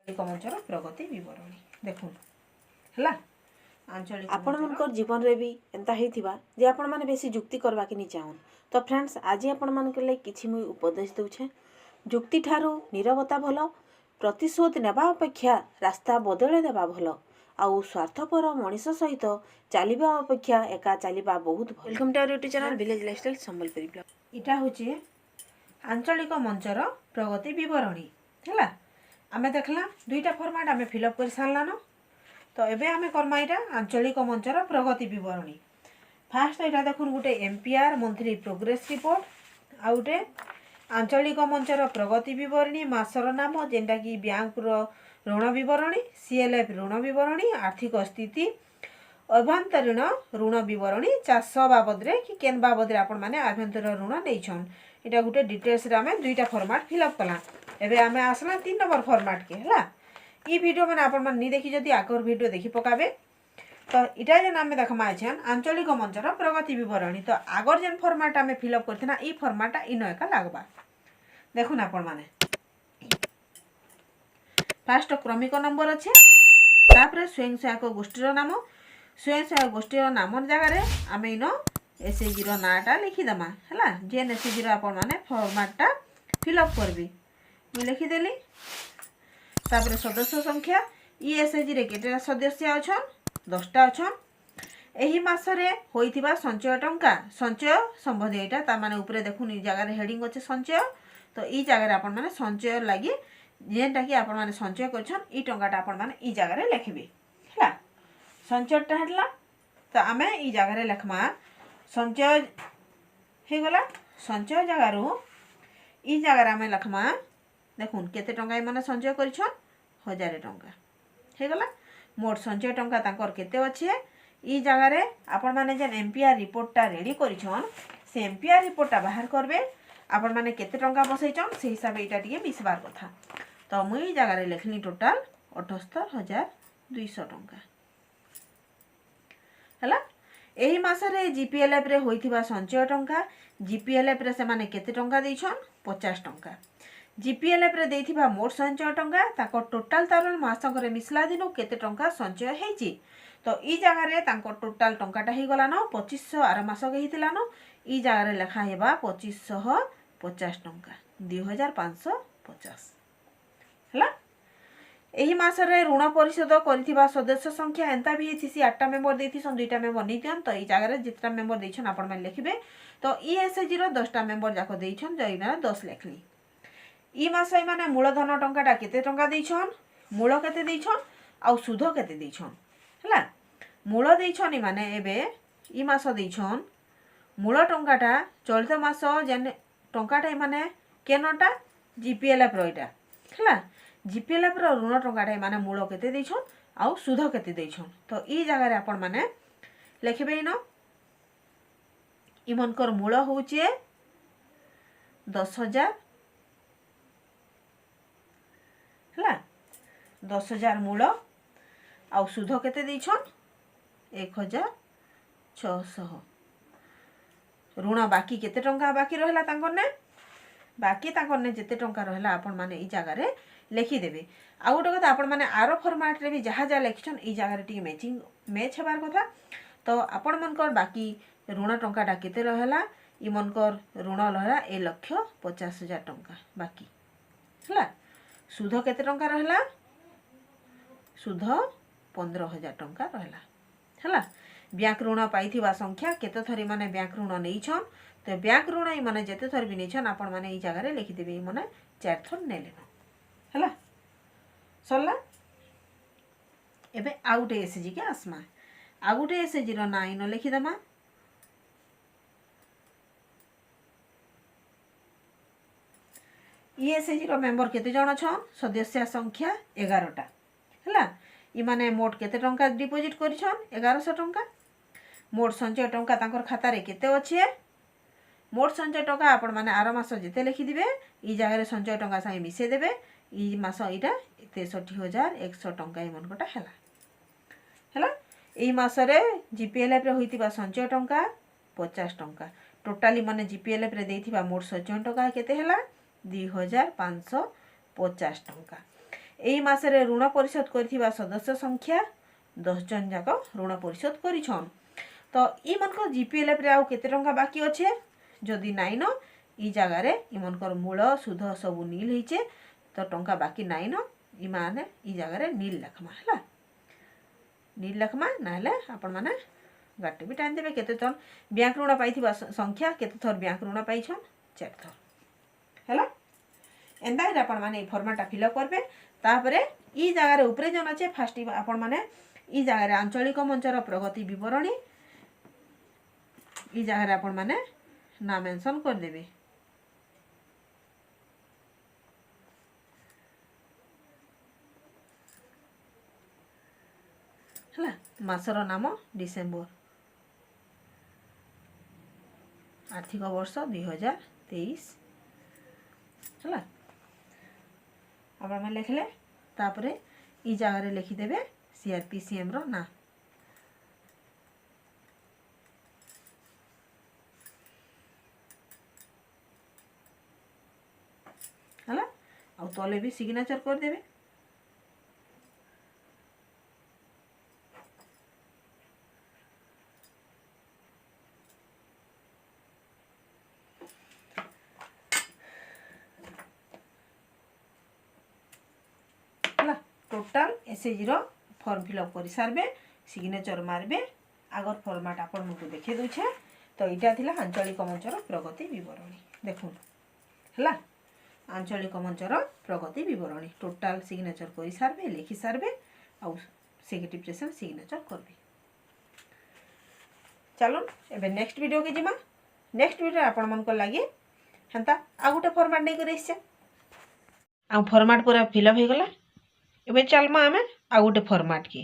मंचर प्रगति बरणी देखुन है आंचलिक आपण मनकर जीवन रे भी एंता हेतिबा जे आपण माने बेसी जुक्ति करबा के नि चाहन। तो फ्रेंड्स आज आपण मन के लिए किछि मुई उपदेश दउछे। जुक्ति ठारू नीरवता भलो, प्रतिशोध नेबा अपेक्षा रास्ता बदले देबा भलो, आउ स्वार्थपर मनीष सहित चलिबा अपेक्षा एका चलिबा बहुत भलो। Welcome to our YouTube channel village lifestyle Sambalpuri blog. इटा होची आंचलिक मंचर प्रगति बरणी है आमे देखला दुईटा फॉर्मेट आमे फिलअप कर सारलान। तो एबे आमे करमा इटा आंचलिक मंचर प्रगति बरणी। फास्ट यहाँ देखुन गोटे एमपीआर मंथली प्रोग्रेस रिपोर्ट आ गोटे आंचलिक मंचर प्रगति बरणी मासर नाम जेनटा कि बैंक ऋण बरणी सीएलएफ ऋण बरणी आर्थिक स्थिति अभ्यंतरीण ऋण बरणी चाष बाबद कि केन बाबद आपण मैंने आभ्यंतर ऋण नहीं इटा गोटे डिटेल्स आमे दुईटा फॉर्मेट फिलअप कला। एबे आमे आसला 3 नंबर फॉर्मेट के है ई वीडियो मैंने आपण नहीं देखी जदि आगर वीडियो देखी पकाबे। तो इटा जेन आमे देखमा छन आंचलिक मंचर प्रगति बरणी। तो आगर जेन फॉर्मेट आमे फिलअप करथिना ई फॉर्मेट इनो एका लागबा देखुन आपण माने फास्ट क्रमिक नंबर अच्छे तापर स्वयं सहायक गोष्ठीर नाम स्वयं सहायक गोष्ठीर नाम जगह आमे इनो एसएचजी रो नाटा लिखिदेमा है जेन एसएचजी रो आपण माने फॉर्मेटटा फिलअप करबी मुझे लिखिदेली। तापर सदस्य संख्या ई एसएचजी रे केटा सदस्य अछन 10टा अछन। एही मासरे होइथिबा संचय टंका संचय संबंधी एटा ता माने ऊपर देखुन ई जगह रे हेडिंग अछि संचय। तो ई जगह रे आपण माने संचय लागि जेनटा कि आपण माने संचय करछन ई टंकाटा आपण माने ई जगह रे लिखबे हैला संचयटा हेडला। तो आमे ई जगह रे लिखमा संचय हे गला संचय जगह रो ई जगह रे आमे लिखमा देखुन केते टंका माने संचय करछन 1000 टंका हे गला। मोट संचय टंका तांकर केते अछि ई जगह रे आपण माने जेन एमपीआर रिपोर्टटा रेडी करिछन से एमपीआर रिपोर्टटा बाहर करबे आपण माने केते टंका बसैछन से हिसाब एटा टिके मिसबार कथा। तो मुई ई जगह रे लिखली टोटल 78200 टंका हला। एही मासरे जीपीएलएफ रे होइथिबा संचय टंका जीपीएलएफ रे से माने केते टंका दैछन 50 टंका। जीपीएलएफ रे देथिबा मोट संचय टंका ताको टोटल तार मासक रे मिसला दिनो केते टंका संचय हेची। तो ई जगह रे ताको टोटल टंकाटा हे गला न 2500 आर मासक हेतिला न ई जगह रे लिखा हेबा 2550 टंका 2550 हला। एही मासरे ऋण परिशोध करिथिबा सदस्य संख्या एंता भी हेथिसी 8टा मेंबर देथिसन 2टा मेंबर नै दियन। तो ई जगह रे जितना मेंबर दैछन आपण माने लिखिबे। तो ई एसएचजी रो 10टा मेंबर जाको दैछन जई माने 10 लिखली। ई मास माने मूलधन टंकाटा केते टंका दैछन मूल केते दैछन आ सुध केते दैछन हला। मूल दैछन माने एबे ई मास दैछन मूल टंकाटा चलित मास जेन टंकाटा माने केनटा जीपीएलएफ रो इटा हला। जीपीएलएफ रो ऋण टंकाटा माने मूल केते दैछन आ सुध केते दैछन। तो ई जगह रे आपण माने लिखबे न ई मनकर मूल होचे 10000 हला 10000 मूल आ सुध केते दैछन 1600। ऋण बाकी केते टंका बाकी रहला तांकर ने बाकी तांकर ने जेते टंका रहला आपण माने ई जगह रे लिखि देबे। आ गोटे कथा आपण माने आरो फॉर्मेट रे भी जहा जा लिखछन ई जगह रे टी मैचिंग मैच हेबार कथा। तो आपण मनकर बाकी ऋण टंकाटा केते रहला ई मनकर ऋण रहला 1,50,000 टंका बाकी हला। सुध केते टंका रहला सुध 15,000 टंका रहला हला। बैंक ऋण पाइथिबा संख्या केते थरी माने बैंक ऋण नैछन। तो बैंक ऋण ई माने जेते थर भी नैछन आपण माने ई जगह रे लिखि देबे ई माने 4 थर नेले हला सरला। एबे आउटे एसएचजी के आसमा आउटे एसएचजी रो ना इनो लिखि दमा ई एसएचजी रो मेंबर केते जण छन सदस्य संख्या 11टा हला। ई माने मोट केते टंका डिपॉजिट करिछन 1100 टंका। मोट संचय टंका तांकर खाता रे केते अछि मोट संचय टंका आपण माने आर मास जेते लिखि दिबे ई जगह रे संचय टंका साइ मिसे देबे ई मास इटा 63,100 टंका ई मनकोटा हला हला। एही मास रे जीपीएलएफ रे होइतिबा संचय टंका 50 टंका टोटाली माने जीपीएलएफ रे देइथिबा मोट संचय टंका केते हला 2,550 टंका। एई मासरे ऋण परिशोध करथिबा सदस्य संख्या 10 जन जाक ऋण परिशोध करिछन। तो ई मनकर जीपीएलएफ रे आउ केते टंका बाकी अच्छे जदि नाइन ई जगार इमनकर मूल सुध सब नील होइचे तो टंका बाकी नाइन ई माने ई जगार नील लेखमा है नील लेखमा ना आपण मैंने गाटे भी टाइम देवे केते थर बैंक ऋण पाई संख्या केते थर बैंक ऋण पाई 4 थर है एंदा आपण मैंने फर्माटा फिलअप करबे। तापर ई जगार उपरे जन अच्छे फास्ट आपण मैंने ई जगार आंचलिक मंचर प्रगति विवरणी ई जगार आपण मैंने ना मेंशन कर देबे। है मासर नाम डिसेम्बर आर्थिक वर्ष 2023 है आप लिखले तापर ई जगार लिखिदेवे सीआरपीसीएम रो ना है आ तले भी सिग्नेचर कर देवे। टोटाल एसएचजी रो फॉर्म फिलअप कर सारे सिग्नेचर मारबे आगर फॉर्मेट आपण मुझे देखे दूचे। तो यहाँ थिला आंचलिक मंचर प्रगति विवरणी देखुन है आंचलिक मंचर प्रगति विवरणी टोटाल सिग्नेचर कर सारे लिखि सारे आउ सेक्रेटरी प्रेसिडेंट सिग्नेचर करबे। चलो एबे नेक्स्ट वीडियो के जिमा नेक्स्ट वीडियो आपण मन को लागे हेंता आ गुटे फॉर्मेट नहीं करे आ फॉर्मेट पूरा फिलअप हो गला। एबे चलमा आमे आ गुटे फॉर्मेट की